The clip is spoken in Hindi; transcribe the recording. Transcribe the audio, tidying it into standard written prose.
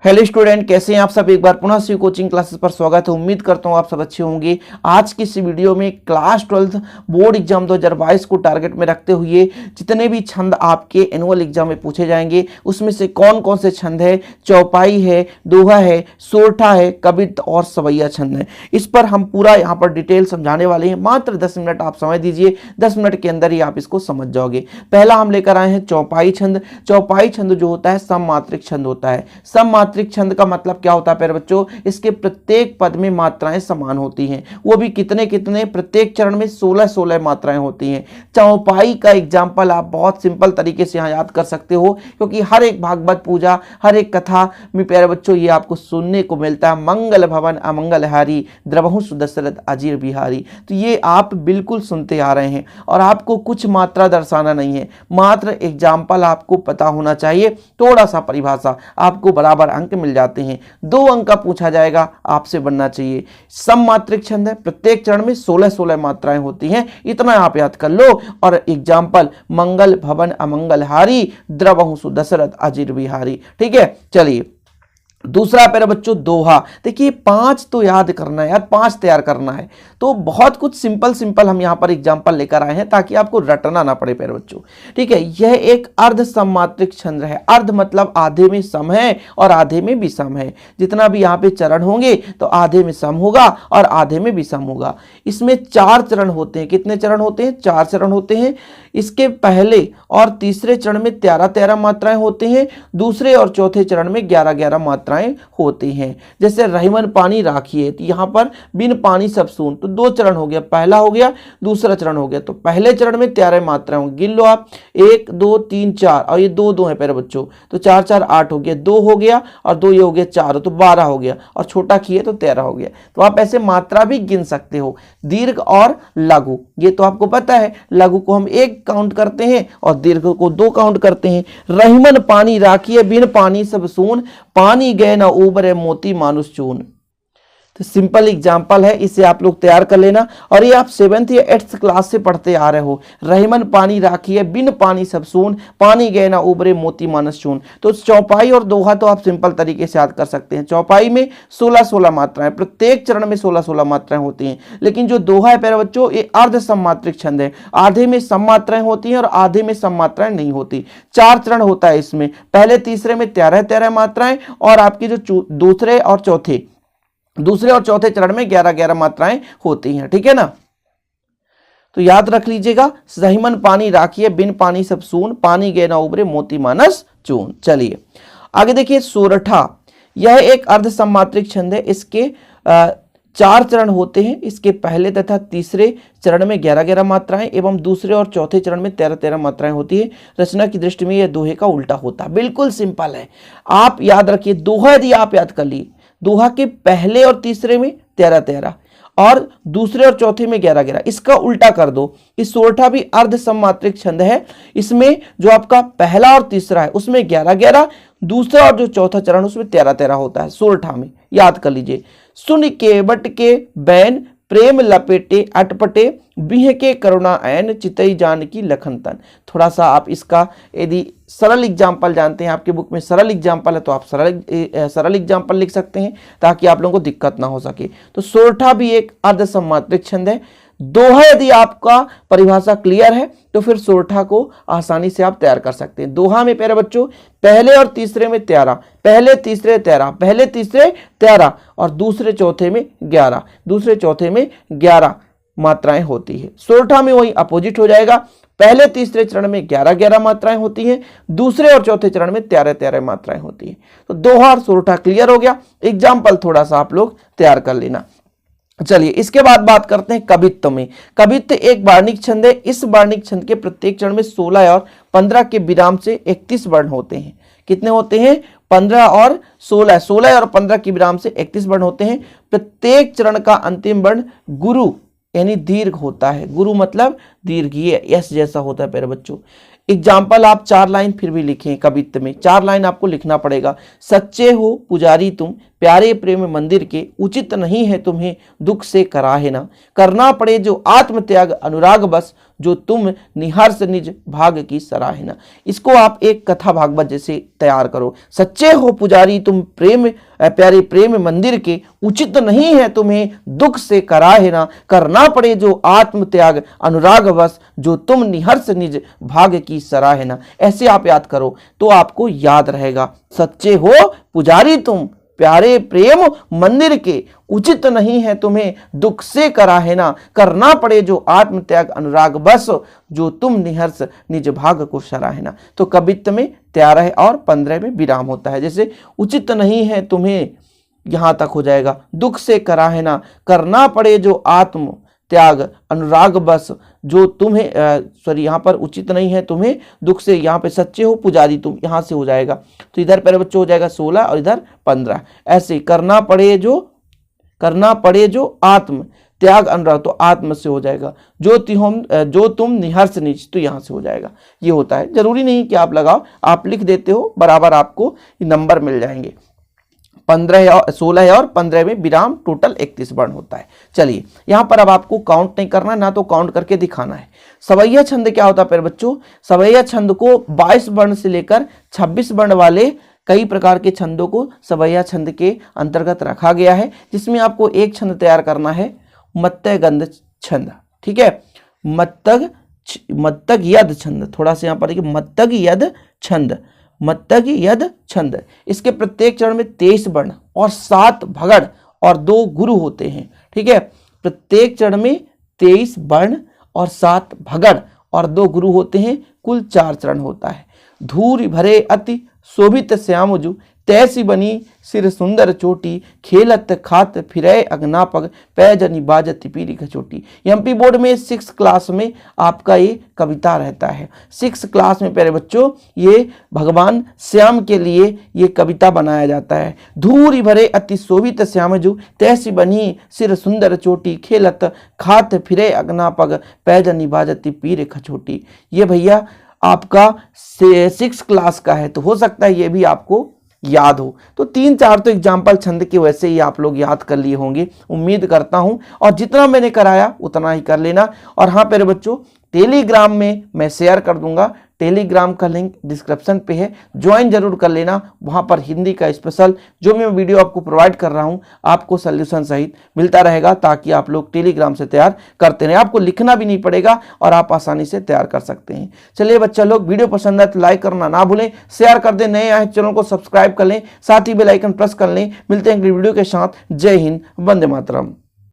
हेलो स्टूडेंट, कैसे हैं आप सब। एक बार पुनः से कोचिंग क्लासेस पर स्वागत है। उम्मीद करता हूं आप सब अच्छे होंगे। आज की इस वीडियो में क्लास 12 बोर्ड एग्जाम 2022 को टारगेट में रखते हुए जितने भी छंद आपके एनुअल एग्जाम में पूछे जाएंगे उसमें से कौन कौन से छंद है, चौपाई है, दोहा है, सोरठा है, कवित्त और सवैया छंद है, इस पर हम पूरा यहाँ पर डिटेल समझाने वाले हैं। मात्र 10 मिनट आप समय दीजिए, 10 मिनट के अंदर ही आप इसको समझ जाओगे। पहला हम लेकर आए हैं चौपाई छंद। चौपाई छंद जो होता है सममात्रिक छंद होता है। सममात्रिक छंद का मतलब क्या होता है प्यारे बच्चों, इसके प्रत्येक पद में मात्राएं समान होती हैं, वो भी कितने कितने, प्रत्येक चरण में 16-16 मात्राएं होती हैं। चौपाई का एग्जाम्पल आप बहुत सिंपल तरीके से यहाँ याद कर सकते हो, क्योंकि हर एक भागवत पूजा, हर एक कथा में प्यारे बच्चों ये आपको सुनने को मिलता है, मंगल भवन अमंगलहारी द्रवहु सुदशरथ अजीर बिहारी। तो ये आप बिल्कुल सुनते आ रहे हैं और आपको कुछ मात्रा दर्शाना नहीं है, मात्र एग्जाम्पल आपको पता होना चाहिए। थोड़ा सा परिभाषा आपको बराबर अंक मिल जाते हैं। 2 अंक का पूछा जाएगा, आपसे बनना चाहिए। सममात्रिक छंद है, प्रत्येक चरण में 16-16 मात्राएं होती हैं, इतना आप याद कर लो। और एग्जाम्पल मंगल भवन अमंगलहारी द्रवहु सुदशरथ अजीर बिहारी। ठीक है, चलिए दूसरा प्यारे बच्चों दोहा। देखिए 5 तो याद करना है यार, 5 तैयार करना है, तो बहुत कुछ सिंपल हम यहां पर एग्जांपल लेकर आए हैं ताकि आपको रटना ना पड़े प्यारे बच्चों। ठीक है, यह एक अर्ध सममात्रिक छंद है। अर्ध मतलब आधे में सम है और आधे में विषम है। जितना भी यहाँ पे चरण होंगे तो आधे में सम होगा और आधे में विषम होगा। इसमें 4 चरण होते हैं। कितने चरण होते हैं? 4 चरण होते हैं। इसके पहले और तीसरे चरण में 13-13 मात्राएं होती हैं, दूसरे और चौथे चरण में 11-11 मात्राएं होती हैं। जैसे रहीमन पानी राखिए, तो यहां पर बिन पानी सब सून, तो 2 चरण हो गया, पहला हो गया, दूसरा चरण हो गया। तो पहले चरण में 13 मात्राएं होंगी, गिन लो आप, 1 2 3 4 और ये 2 है प्यारे बच्चों, तो 4 4 8 हो गया, 2 हो गया और 2 ये हो गया 4, तो 12 हो गया और छोटा किए तो 13 हो गया। तो आप ऐसे मात्रा भी गिन सकते हो। दीर्घ और लघु, ये तो आपको पता है, लघु को हम 1 काउंट करते हैं और दीर्घ को 2 काउंट करते हैं। रहीमन पानी राखिए बिन पानी सब सून, पानी गए ना उबरे मोती मानुष चून। तो सिंपल एग्जाम्पल है, इसे आप लोग तैयार कर लेना। और ये आप 7th या 8th क्लास से पढ़ते आ रहे हो। रहीमन पानी राखिए बिन पानी सब सून, पानी गए ना उबरे मोती मानस चून। तो चौपाई और दोहा तो आप सिंपल तरीके से याद कर सकते हैं। चौपाई में 16-16 मात्राएं, प्रत्येक चरण में 16-16 मात्राएं होती हैं। लेकिन जो दोहा है प्यारे बच्चों, ये अर्ध सममात्रिक छंद है। आधे में सम मात्राएं होती हैं और आधे में सम मात्राएं नहीं होती। 4 चरण होता है इसमें, पहले तीसरे में 13-13 मात्राएं और आपकी जो दूसरे और चौथे चरण में 11-11 मात्राएं होती हैं। ठीक है ना, तो याद रख लीजिएगा, रहीमन पानी राखिए बिन पानी सब सून, पानी गए ना उबरे मोती मानस चून। चलिए आगे देखिए सोरठा। यह एक अर्ध सममात्रिक छंद है। इसके 4 चरण होते हैं। इसके पहले तथा तीसरे चरण में 11-11 मात्राएं एवं दूसरे और चौथे चरण में 13-13 मात्राएं होती है। रचना की दृष्टि में यह दोहे का उल्टा होता है। बिल्कुल सिंपल है, आप याद रखिए। दोहा यदि आप याद कर लिए, दोहा के पहले और तीसरे में 13-13 और दूसरे और चौथे में 11-11, इसका उल्टा कर दो। इस सोरठा भी अर्ध सममात्रिक छंद है। इसमें जो आपका पहला और तीसरा है उसमें 11-11, दूसरा और जो चौथा चरण उसमें 13-13 होता है सोरठा में। याद कर लीजिए। सुन के बट के बैन प्रेम लपेटे अटपटे, बिह के करुणा ऐन चितई जान की लखन तन। थोड़ा सा आप इसका यदि सरल एग्जाम्पल जानते हैं, आपके बुक में सरल एग्जाम्पल है तो आप सरल एग्जाम्पल लिख सकते हैं ताकि आप लोगों को दिक्कत ना हो सके। तो सोरठा भी एक अर्ध सममात्रिक छंद है। दोहा यदि आपका परिभाषा क्लियर है तो फिर सोरठा को आसानी से आप तैयार कर सकते हैं। दोहा में प्यारे बच्चों पहले और तीसरे में 13, पहले तीसरे 13, पहले तीसरे 13 और दूसरे चौथे में 11, दूसरे चौथे में 11 मात्राएं होती है। सोरठा में वही अपोजिट हो जाएगा। पहले तीसरे चरण में 11-11 मात्राएं होती हैं, दूसरे और चौथे चरण में 13-13 मात्राएं होती हैं। तो दोहा और सोरठा क्लियर हो गया। एग्जाम्पल थोड़ा सा आप लोग तैयार कर लेना। चलिए इसके बाद बात करते हैं कवित्त में। कवित्त एक वार्णिक छंद है। इस वार्णिक छंद के प्रत्येक चरण में 16 और 15 के विराम से 31 वर्ण होते हैं। कितने होते हैं? 15 और 16, 16 और 15 के विराम से 31 वर्ण होते हैं। प्रत्येक चरण का अंतिम वर्ण गुरु यानी दीर्घ होता है। गुरु मतलब दीर्घीय, यस जैसा होता है प्यारे बच्चों। एग्जाम्पल आप 4 लाइन फिर भी लिखें। कवित्त में 4 लाइन आपको लिखना पड़ेगा। सच्चे हो पुजारी तुम, प्यारे प्रेम मंदिर के, उचित नहीं है तुम्हें दुख से कराहे ना, करना पड़े जो आत्मत्याग अनुराग बस, जो तुम निहर्ष निज भाग की सराहना। इसको आप एक कथा भागवत जैसे तैयार करो। सच्चे हो पुजारी तुम प्रेम प्यारे प्रेम मंदिर के, उचित नहीं है तुम्हें दुख से कराहना, करना पड़े जो आत्म त्याग अनुराग वश, जो तुम निहर्ष निज भाग की सराहना। ऐसे आप याद करो तो आपको याद रहेगा। सच्चे हो पुजारी तुम प्यारे प्रेम मंदिर के, उचित नहीं है तुम्हें दुख से कराहना, करना पड़े जो आत्म त्याग अनुराग बस, जो तुम निहर्ष निज भाग को सराहना। तो कवित्त में 13 और 15 में विराम होता है। जैसे उचित नहीं है तुम्हें, यहां तक हो जाएगा, दुख से कराहना, करना पड़े जो आत्म त्याग अनुराग बस, जो तुम्हें यहाँ पर उचित नहीं है तुम्हें दुख से, यहाँ पे सच्चे हो पुजारी तुम, यहां से हो जाएगा। तो इधर पहले बच्चों हो जाएगा 16 और इधर 15। ऐसे करना पड़े जो आत्म त्याग अनुराग, तो आत्म से हो जाएगा। जो तुम निहर्ष निज, तो यहां से हो जाएगा। ये होता है, जरूरी नहीं कि आप लगाओ, आप लिख देते हो बराबर आपको नंबर मिल जाएंगे। 16 और 15 में विराम, टोटल 31 वर्ण होता है। चलिए यहां पर अब आपको काउंट नहीं करना, ना तो काउंट करके दिखाना है। सवैया छंद क्या होता है प्यारे बच्चों? सवैया छंद को 22 वर्ण से लेकर 26 वर्ण वाले कई प्रकार के छंदों को सवैया छंद के अंतर्गत रखा गया है, जिसमें आपको एक छंद तैयार करना है, मत्तय गंध छंद। ठीक है, मत्तग यद छंद, थोड़ा सा यहां पर देखिए, मत्तग यद छंद, मत्तग यद छंद। इसके प्रत्येक चरण में 23 वर्ण और 7 भगड़ और 2 गुरु होते हैं। ठीक है, प्रत्येक चरण में 23 वर्ण और 7 भगड़ और 2 गुरु होते हैं, कुल 4 चरण होता है। धूरि भरे अति शोभित श्यामजु, तैसी बनी सिर सुंदर चोटी, खेलत खात फिरे अग्नापग, पैजनी बाजत पीरी खचोटी। एमपी बोर्ड में 6 क्लास में आपका ये कविता रहता है। 6 क्लास में प्यारे बच्चों ये भगवान श्याम के लिए ये कविता बनाया जाता है। धूरि भरे अति शोभित श्यामजु, तैसी बनी सिर सुंदर चोटी, खेलत खात फिरे अग्नापग, पैजनी बाजत पीर खचोटी। ये भैया आपका 6 क्लास का है, तो हो सकता है ये भी आपको याद हो। तो 3-4 तो एग्जाम्पल छंद की वैसे ही आप लोग याद कर लिए होंगे, उम्मीद करता हूं, और जितना मैंने कराया उतना ही कर लेना। और हाँ प्यारे बच्चों, टेलीग्राम में मैं शेयर कर दूंगा, टेलीग्राम का लिंक डिस्क्रिप्शन पे है, ज्वाइन जरूर कर लेना। वहां पर हिंदी का स्पेशल जो मैं वीडियो आपको प्रोवाइड कर रहा हूं, आपको सॉल्यूशन सहित मिलता रहेगा, ताकि आप लोग टेलीग्राम से तैयार करते रहें। आपको लिखना भी नहीं पड़ेगा और आप आसानी से तैयार कर सकते हैं। चलिए बच्चा लोग, वीडियो पसंद आए तो लाइक करना ना भूलें, शेयर कर दें, नए आए चैनल को सब्सक्राइब कर लें, साथ ही बेल आइकन प्रेस कर लें। मिलते हैं अगली वीडियो के साथ। जय हिंद, वंदे मातरम।